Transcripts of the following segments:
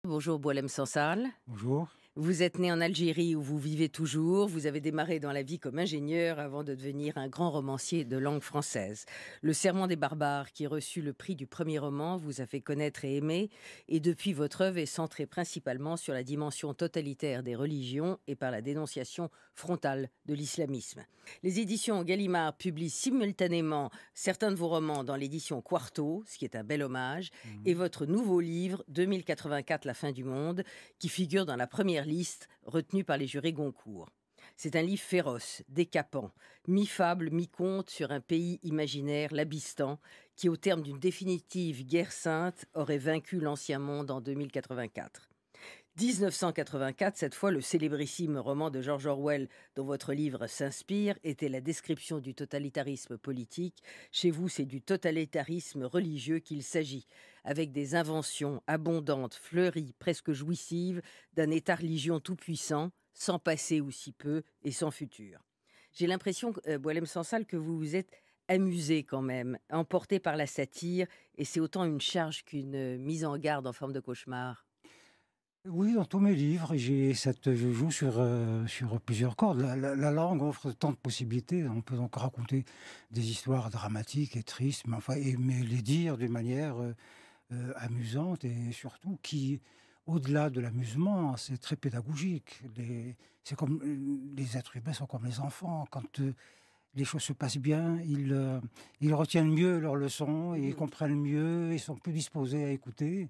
Bonjour Boualem Sansal. Bonjour. Vous êtes né en Algérie où vous vivez toujours. Vous avez démarré dans la vie comme ingénieur avant de devenir un grand romancier de langue française. Le Serment des barbares, qui reçut le prix du premier roman, vous a fait connaître et aimer. Et depuis, votre œuvre est centrée principalement sur la dimension totalitaire des religions et par la dénonciation frontale de l'islamisme. Les éditions Gallimard publient simultanément certains de vos romans dans l'édition Quarto, ce qui est un bel hommage, et Mmh. votre nouveau livre, 2084, La fin du monde, qui figure dans la première liste retenue par les jurés Goncourt. C'est un livre féroce, décapant, mi-fable, mi-conte sur un pays imaginaire, l'Abystan, qui, au terme d'une définitive guerre sainte, aurait vaincu l'ancien monde en 2084. 1984, cette fois, le célébrissime roman de George Orwell dont votre livre s'inspire était la description du totalitarisme politique. Chez vous, c'est du totalitarisme religieux qu'il s'agit, avec des inventions abondantes, fleuries, presque jouissives, d'un État-religion tout-puissant, sans passé ou si peu, et sans futur. J'ai l'impression, Boualem Sansal, que vous vous êtes amusé quand même, emporté par la satire, et c'est autant une charge qu'une mise en garde en forme de cauchemar. Oui, dans tous mes livres, je joue sur plusieurs cordes. La langue offre tant de possibilités. On peut donc raconter des histoires dramatiques et tristes, mais les dire d'une manière amusante et surtout qui, au-delà de l'amusement, c'est très pédagogique. C'est comme les êtres humains sont comme les enfants. Quand les choses se passent bien, ils retiennent mieux leurs leçons, et ils Mhm. comprennent mieux, ils sont plus disposés à écouter.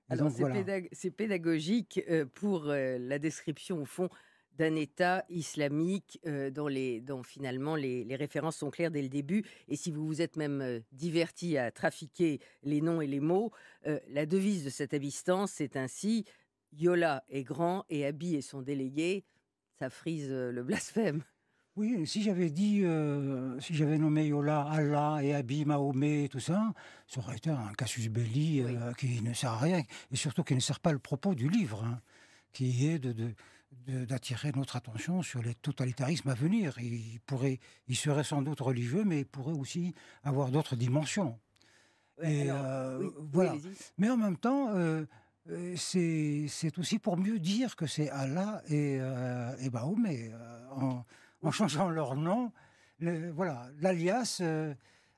Et Alors donc voilà. c'est pédagogique, pour, la description au fond d'un État islamique, dont finalement les références sont claires dès le début, et si vous vous êtes même, divertis à trafiquer les noms et les mots, la devise de cet Abystan, c'est ainsi: «Yola est grand et Abi est son délégué». Ça frise, le blasphème. Oui, si j'avais nommé Yola Allah et Abi Mahomet et tout ça, ça aurait été un casus belli Oui. qui ne sert à rien et surtout qui ne sert pas le propos du livre, hein, qui est d'attirer notre attention sur les totalitarismes à venir. Il serait sans doute religieux, mais il pourrait aussi avoir d'autres dimensions. Ouais, Et alors oui, oui, voilà. allez-y. Mais en même temps, c'est aussi pour mieux dire que c'est Allah et Mahomet, en Oui. changeant leur nom, voilà, l'alias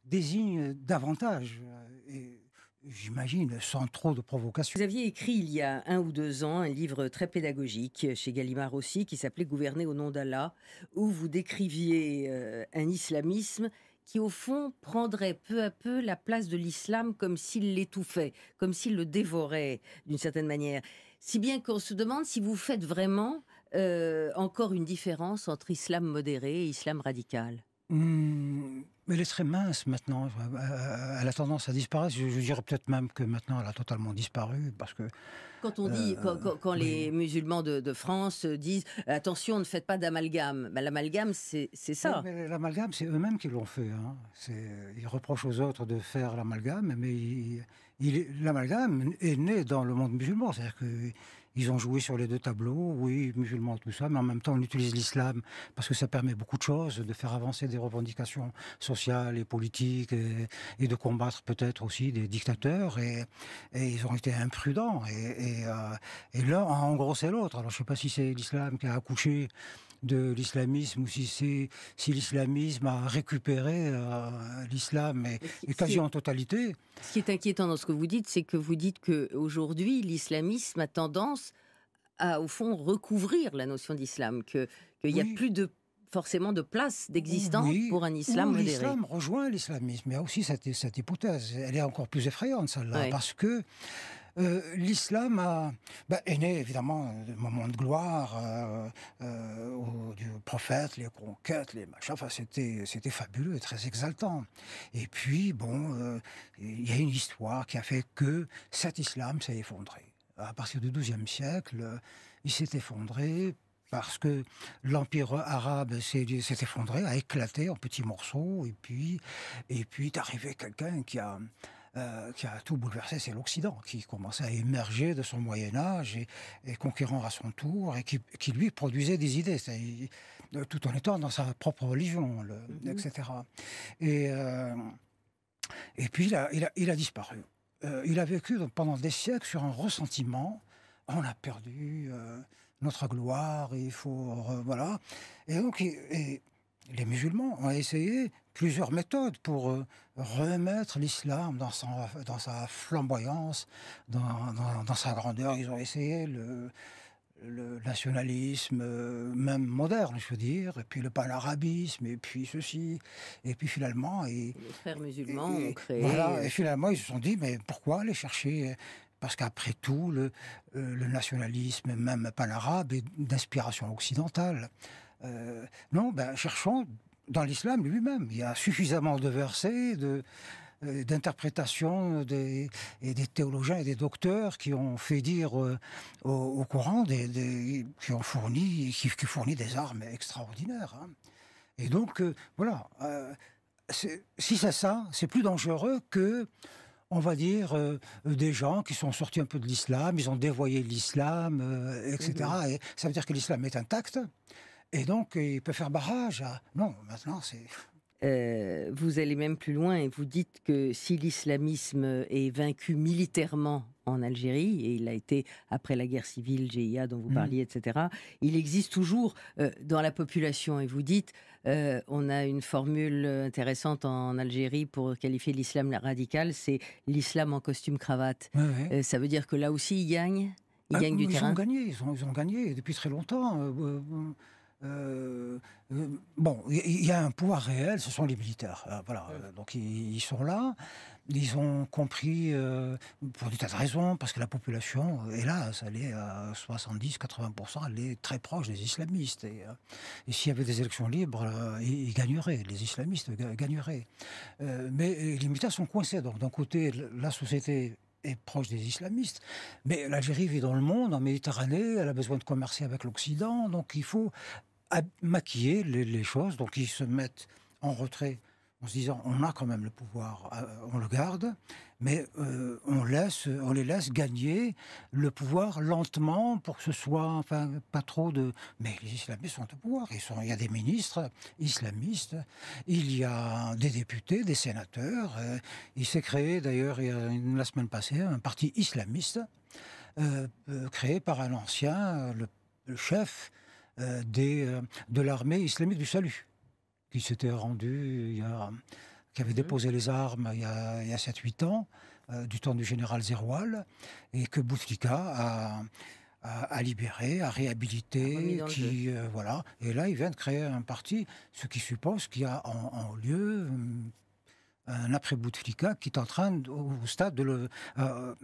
désigne davantage, et j'imagine sans trop de provocation. Vous aviez écrit il y a 1 ou 2 ans un livre très pédagogique, chez Gallimard aussi, qui s'appelait «Gouverner au nom d'Allah», où vous décriviez, un islamisme qui, au fond, prendrait peu à peu la place de l'islam comme s'il l'étouffait, comme s'il le dévorait d'une certaine manière. Si bien qu'on se demande si vous faites vraiment, encore une différence entre islam modéré et islam radical. Mais elle est très mince maintenant, elle a tendance à disparaître. Je dirais peut-être même que maintenant elle a totalement disparu parce que, Quand on dit heu, quand oui. les musulmans de France, disent: «Attention, ne faites pas d'amalgame». Bah, l'amalgame, c'est Oui, ça. mais l'amalgame, c'est eux-mêmes qui l'ont fait, hein. Ils reprochent aux autres de faire l'amalgame, mais l'amalgame est né dans le monde musulman. C'est-à-dire qu'ils ont joué sur les 2 tableaux, oui, musulmans, tout ça, mais en même temps, on utilise l'islam parce que ça permet beaucoup de choses, de faire avancer des revendications sociales et politiques et de combattre peut-être aussi des dictateurs et ils ont été imprudents et l'un a engrossé l'autre. Alors je ne sais pas si c'est l'islam qui a accouché de l'islamisme ou si l'islamisme a récupéré l'islam Mais ce qui et ce qui quasi est en totalité. ce qui est inquiétant dans ce que vous dites, c'est que vous dites qu'aujourd'hui, l'islamisme a tendance à, au fond, recouvrir la notion d'islam, qu'il y a Oui, plus de forcément de place, d'existence oui, pour un où islam modéré. l'islam rejoint l'islamisme. Il y a aussi cette hypothèse. Elle est encore plus effrayante, celle-là, Ouais. parce que l'islam est né évidemment de moments de gloire du prophète, les conquêtes, les machins. Enfin, c'était fabuleux et très exaltant. Et puis bon, il y a une histoire qui a fait que cet islam s'est effondré. À partir du XIIe siècle, il s'est effondré parce que l'empire arabe s'est effondré, a éclaté en petits morceaux, et puis est arrivé quelqu'un qui a tout bouleversé, c'est l'Occident, qui commençait à émerger de son Moyen-Âge et conquérant à son tour, et qui lui produisait des idées, tout en étant dans sa propre religion, Mmh. etc. Et, euh, et puis il a disparu. Il a vécu pendant des siècles sur un ressentiment on a perdu notre gloire, il faut... voilà. Et donc, et les musulmans ont essayé plusieurs méthodes pour remettre l'islam dans sa flamboyance, dans sa grandeur. Ils ont essayé le nationalisme, même moderne, je veux dire, et puis le panarabisme, et puis ceci, et puis finalement... Les frères musulmans ont créé... Voilà, et finalement, ils se sont dit, mais pourquoi aller chercher... Parce qu'après tout, le nationalisme, même panarabe, est d'inspiration occidentale. Non, cherchons dans l'islam lui-même. Il y a suffisamment de versets, d'interprétations et des théologiens et des docteurs qui ont fait dire au Coran, qui fournit des armes extraordinaires. Hein. Et donc, voilà. Si c'est ça, c'est plus dangereux que, on va dire, des gens qui sont sortis un peu de l'islam, ils ont dévoyé l'islam, etc. Et ça veut dire que l'islam est intact. Et donc, il peut faire barrage à... Non, maintenant, c'est... Vous allez même plus loin et vous dites que si l'islamisme est vaincu militairement en Algérie, et il a été après la guerre civile, GIA dont vous parliez, etc., il existe toujours dans la population. Et vous dites, on a une formule intéressante en Algérie pour qualifier l'islam radical, c'est l'islam en costume cravate. Ouais. Ça veut dire que là aussi, ils gagnent du terrain. Ils ont gagné depuis très longtemps. Bon, il y a un pouvoir réel, ce sont les militaires. Voilà, donc ils sont là. Ils ont compris, pour des tas de raisons, parce que la population, hélas, elle est à 70-80%, elle est très proche des islamistes. Et s'il y avait des élections libres, ils gagneraient, les islamistes gagneraient. Mais les militaires sont coincés. Donc d'un côté, la société est proche des islamistes, mais l'Algérie vit dans le monde, en Méditerranée, elle a besoin de commercer avec l'Occident, donc il faut maquiller les choses, donc ils se mettent en retrait en se disant on a quand même le pouvoir, on le garde, mais on les laisse gagner le pouvoir lentement pour que ce soit, enfin, pas trop de... Mais les islamistes sont au pouvoir, il y a des ministres islamistes, il y a des députés, des sénateurs, il s'est créé d'ailleurs la semaine passée un parti islamiste créé par un ancien, le chef de l'armée islamique du salut, qui s'était rendu, qui avait déposé les armes il y a 7-8 ans, du temps du général Zeroual, et que Bouteflika a libéré, a réhabilité, voilà. Et là, il vient de créer un parti, ce qui suppose qu'il y a en lieu un après-Bouteflika qui est en train, au stade à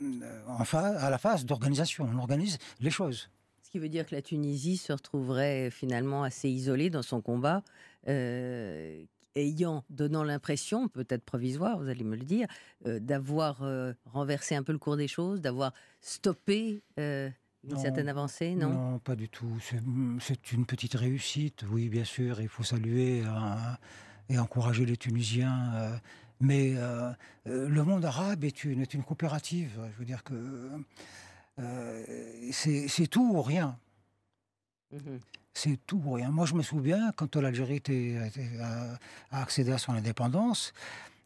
la phase d'organisation. On organise les choses. Ce qui veut dire que la Tunisie se retrouverait finalement assez isolée dans son combat, donnant l'impression, peut-être provisoire, vous allez me le dire, d'avoir renversé un peu le cours des choses, d'avoir stoppé une certaine avancée, non ? Non, pas du tout. C'est une petite réussite, oui, bien sûr. Il faut saluer et encourager les Tunisiens. Mais le monde arabe est une coopérative. Je veux dire que c'est tout ou rien. C'est tout ou rien. Moi, je me souviens, quand l'Algérie a accédé à son indépendance,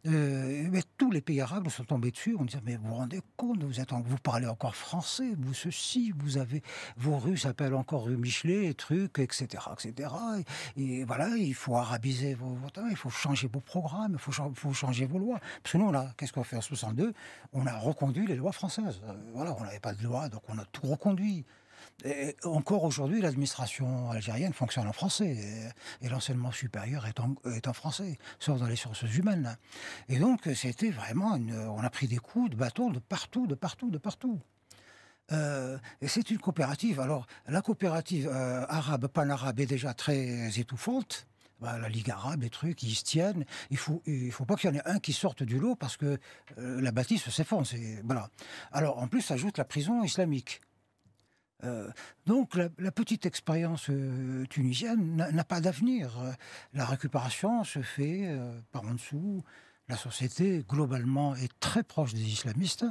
mais tous les pays arabes nous sont tombés dessus. On disait, mais vous vous rendez compte, vous parlez encore français, vous ceci, vos rues s'appellent encore rue Michelet, trucs, etc., etc. Et voilà, il faut arabiser vos temps, il faut changer vos programmes, il faut changer vos lois. Parce que nous, qu'est-ce qu'on a fait en 62 ? On a reconduit les lois françaises. Voilà, on n'avait pas de loi, donc on a tout reconduit. Et encore aujourd'hui, l'administration algérienne fonctionne en français et l'enseignement supérieur est en français, sauf dans les sciences humaines. Et donc, c'était vraiment on a pris des coups de bâton de partout. Et c'est une coopérative. Alors, la coopérative arabe, pan-arabe est déjà très étouffante. La Ligue arabe, les trucs, ils se tiennent. Il faut pas qu'il y en ait un qui sorte du lot parce que la bâtisse s'effondre. Voilà. Alors, en plus, s'ajoute la prison islamique. Donc la petite expérience tunisienne n'a pas d'avenir. La récupération se fait par en dessous. La société, globalement, est très proche des islamistes.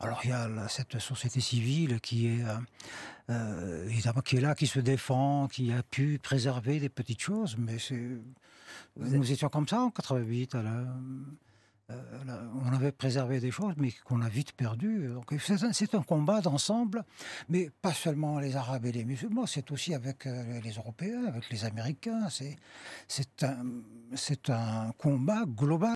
Alors il y a cette société civile qui est évidemment qui est là, qui se défend, qui a pu préserver des petites choses, mais nous étions comme ça en 88. On avait préservé des choses, mais qu'on a vite perdues. Donc c'est un combat d'ensemble, mais pas seulement les Arabes et les musulmans, c'est aussi avec les Européens, avec les Américains. C'est un combat global.